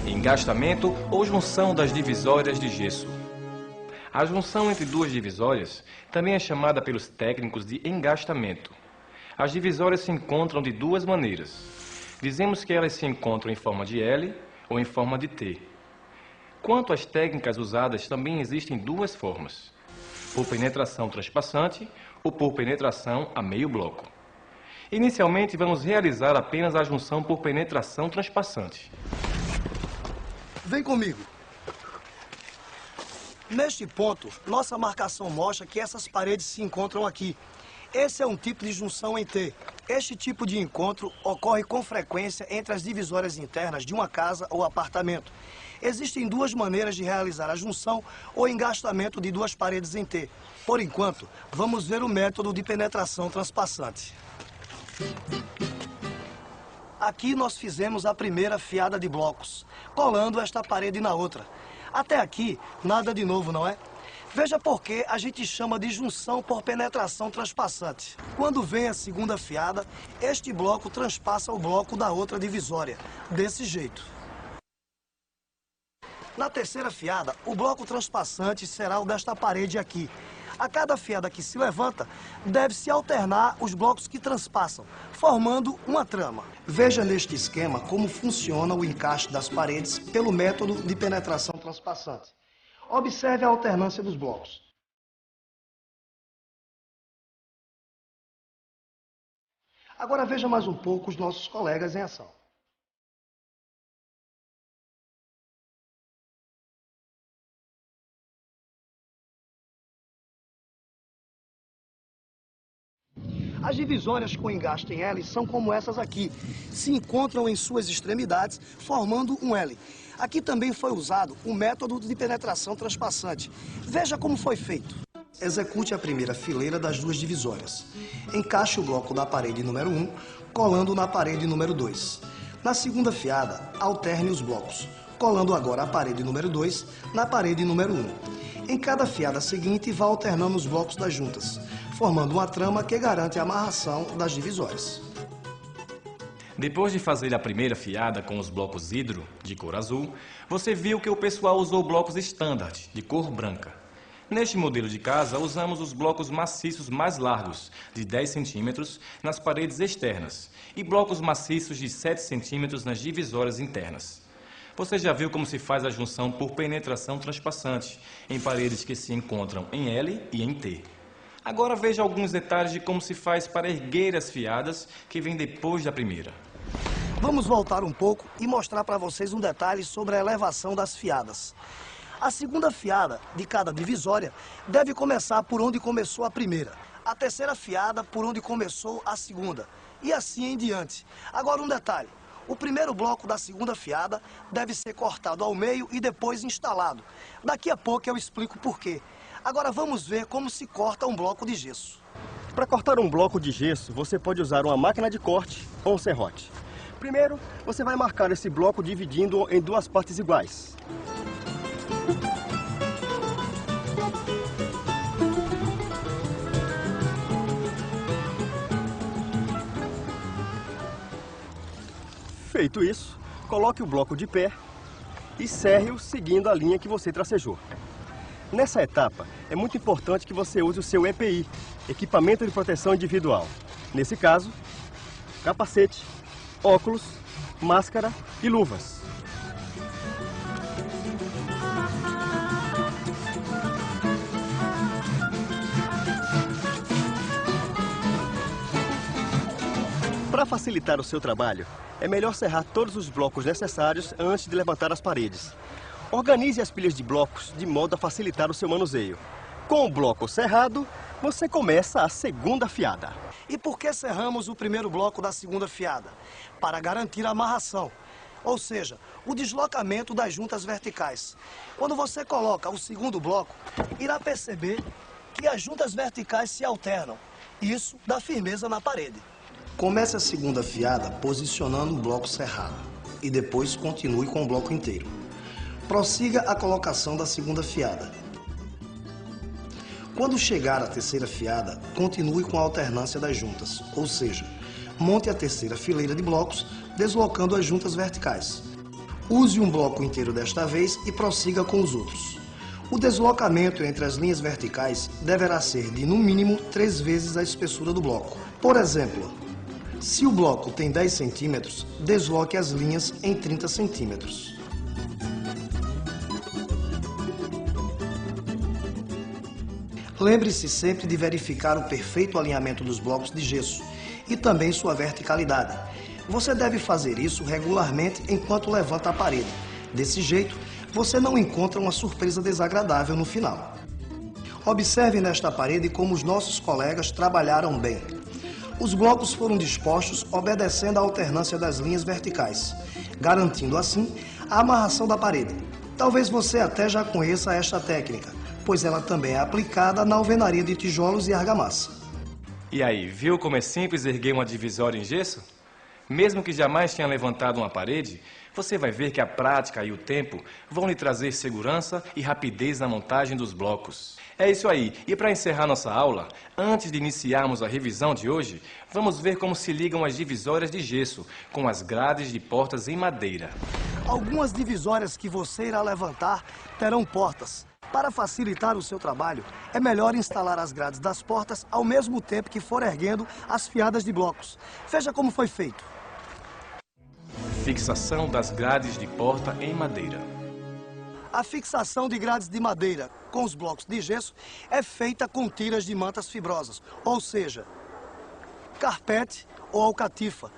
engastamento ou junção das divisórias de gesso. A junção entre duas divisórias também é chamada pelos técnicos de engastamento. As divisórias se encontram de duas maneiras. Dizemos que elas se encontram em forma de L ou em forma de T. Quanto às técnicas usadas, também existem duas formas: por penetração transpassante ou por penetração a meio bloco. Inicialmente, vamos realizar apenas a junção por penetração transpassante. Vem comigo. Neste ponto, nossa marcação mostra que essas paredes se encontram aqui. Esse é um tipo de junção em T. Este tipo de encontro ocorre com frequência entre as divisórias internas de uma casa ou apartamento. Existem duas maneiras de realizar a junção ou engastamento de duas paredes em T. Por enquanto, vamos ver o método de penetração transpassante. Aqui nós fizemos a primeira fiada de blocos, colando esta parede na outra. Até aqui, nada de novo, não é? Veja por que a gente chama de junção por penetração transpassante. Quando vem a segunda fiada, este bloco transpassa o bloco da outra divisória, desse jeito. Na terceira fiada, o bloco transpassante será o desta parede aqui. A cada fiada que se levanta, deve-se alternar os blocos que transpassam, formando uma trama. Veja neste esquema como funciona o encaixe das paredes pelo método de penetração transpassante. Observe a alternância dos blocos. Agora veja mais um pouco os nossos colegas em ação. As divisórias com engaste em L são como essas aqui. Se encontram em suas extremidades, formando um L. Aqui também foi usado o método de penetração transpassante. Veja como foi feito. Execute a primeira fileira das duas divisórias. Encaixe o bloco da parede número 1, colando na parede número 2. Na segunda fiada, alterne os blocos, colando agora a parede número 2 na parede número 1. Em cada fiada seguinte, vá alternando os blocos das juntas, formando uma trama que garante a amarração das divisórias. Depois de fazer a primeira fiada com os blocos hidro, de cor azul, você viu que o pessoal usou blocos standard, de cor branca. Neste modelo de casa, usamos os blocos maciços mais largos, de 10 centímetros, nas paredes externas, e blocos maciços de 7 centímetros nas divisórias internas. Você já viu como se faz a junção por penetração transpassante, em paredes que se encontram em L e em T. Agora veja alguns detalhes de como se faz para erguer as fiadas que vêm depois da primeira. Vamos voltar um pouco e mostrar para vocês um detalhe sobre a elevação das fiadas. A segunda fiada de cada divisória deve começar por onde começou a primeira. A terceira fiada por onde começou a segunda. E assim em diante. Agora um detalhe. O primeiro bloco da segunda fiada deve ser cortado ao meio e depois instalado. Daqui a pouco eu explico por quê. Agora vamos ver como se corta um bloco de gesso. Para cortar um bloco de gesso, você pode usar uma máquina de corte ou um serrote. Primeiro, você vai marcar esse bloco dividindo em duas partes iguais. Feito isso, coloque o bloco de pé e serre-o seguindo a linha que você tracejou. Nessa etapa, é muito importante que você use o seu EPI, Equipamento de Proteção Individual. Nesse caso, capacete, óculos, máscara e luvas. Para facilitar o seu trabalho, é melhor serrar todos os blocos necessários antes de levantar as paredes. Organize as pilhas de blocos de modo a facilitar o seu manuseio. Com o bloco cerrado, você começa a segunda fiada. E por que serramos o primeiro bloco da segunda fiada? Para garantir a amarração, ou seja, o deslocamento das juntas verticais. Quando você coloca o segundo bloco, irá perceber que as juntas verticais se alternam. Isso dá firmeza na parede. Comece a segunda fiada posicionando o bloco cerrado e depois continue com o bloco inteiro. Prossiga a colocação da segunda fiada. Quando chegar à terceira fiada, continue com a alternância das juntas, ou seja, monte a terceira fileira de blocos, deslocando as juntas verticais. Use um bloco inteiro desta vez e prossiga com os outros. O deslocamento entre as linhas verticais deverá ser de, no mínimo, 3 vezes a espessura do bloco. Por exemplo, se o bloco tem 10 centímetros, desloque as linhas em 30 centímetros. Lembre-se sempre de verificar o perfeito alinhamento dos blocos de gesso e também sua verticalidade. Você deve fazer isso regularmente enquanto levanta a parede. Desse jeito, você não encontra uma surpresa desagradável no final. Observe nesta parede como os nossos colegas trabalharam bem. Os blocos foram dispostos obedecendo à alternância das linhas verticais, garantindo assim a amarração da parede. Talvez você até já conheça esta técnica, pois ela também é aplicada na alvenaria de tijolos e argamassa. E aí, viu como é simples erguer uma divisória em gesso? Mesmo que jamais tenha levantado uma parede, você vai ver que a prática e o tempo vão lhe trazer segurança e rapidez na montagem dos blocos. É isso aí. E para encerrar nossa aula, antes de iniciarmos a revisão de hoje, vamos ver como se ligam as divisórias de gesso com as grades de portas em madeira. Algumas divisórias que você irá levantar terão portas. Para facilitar o seu trabalho, é melhor instalar as grades das portas ao mesmo tempo que for erguendo as fiadas de blocos. Veja como foi feito. Fixação das grades de porta em madeira. A fixação de grades de madeira com os blocos de gesso é feita com tiras de mantas fibrosas, ou seja, carpete ou alcatifa.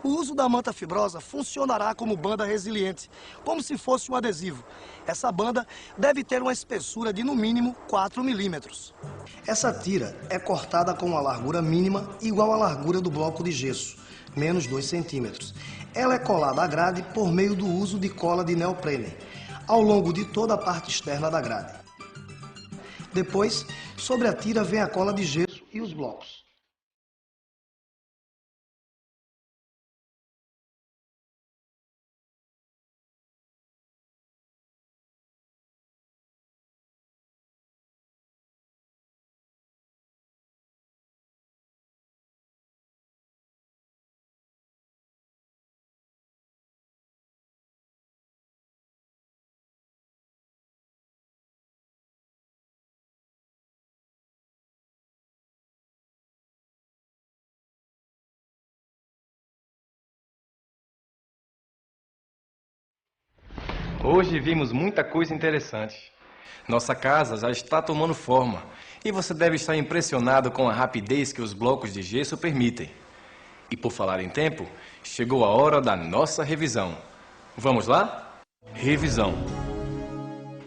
O uso da manta fibrosa funcionará como banda resiliente, como se fosse um adesivo. Essa banda deve ter uma espessura de no mínimo 4 milímetros. Essa tira é cortada com uma largura mínima igual à largura do bloco de gesso, menos 2 centímetros. Ela é colada à grade por meio do uso de cola de neoprene, ao longo de toda a parte externa da grade. Depois, sobre a tira vem a cola de gesso e os blocos. Hoje vimos muita coisa interessante. Nossa casa já está tomando forma e você deve estar impressionado com a rapidez que os blocos de gesso permitem. E por falar em tempo, chegou a hora da nossa revisão. Vamos lá? Revisão.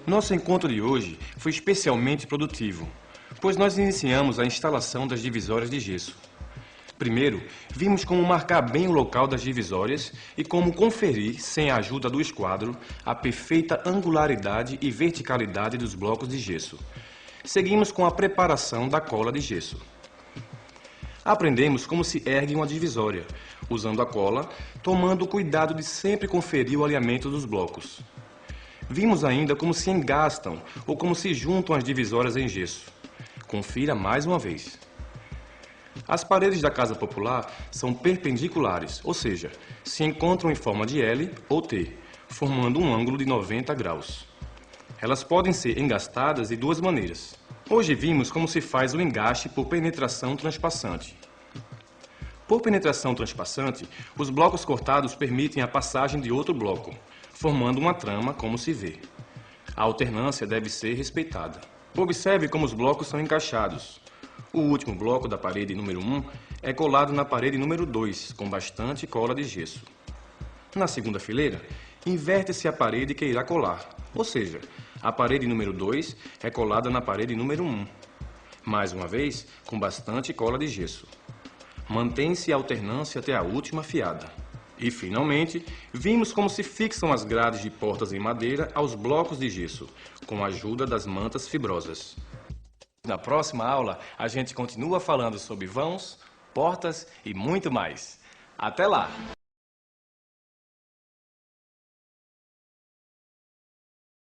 Nosso encontro de hoje foi especialmente produtivo, pois nós iniciamos a instalação das divisórias de gesso. Primeiro, vimos como marcar bem o local das divisórias e como conferir, sem a ajuda do esquadro, a perfeita angularidade e verticalidade dos blocos de gesso. Seguimos com a preparação da cola de gesso. Aprendemos como se ergue uma divisória, usando a cola, tomando o cuidado de sempre conferir o alinhamento dos blocos. Vimos ainda como se engastam ou como se juntam as divisórias em gesso. Confira mais uma vez. As paredes da casa popular são perpendiculares, ou seja, se encontram em forma de L ou T, formando um ângulo de 90 graus. Elas podem ser engastadas de duas maneiras. Hoje vimos como se faz o engaste por penetração transpassante. Por penetração transpassante, os blocos cortados permitem a passagem de outro bloco, formando uma trama, como se vê. A alternância deve ser respeitada. Observe como os blocos são encaixados. O último bloco da parede número 1 é colado na parede número 2, com bastante cola de gesso. Na segunda fileira, inverte-se a parede que irá colar, ou seja, a parede número 2 é colada na parede número 1. Mais uma vez, com bastante cola de gesso. Mantém-se a alternância até a última fiada. E, finalmente, vimos como se fixam as grades de portas em madeira aos blocos de gesso, com a ajuda das mantas fibrosas. Na próxima aula, a gente continua falando sobre vãos, portas e muito mais. Até lá!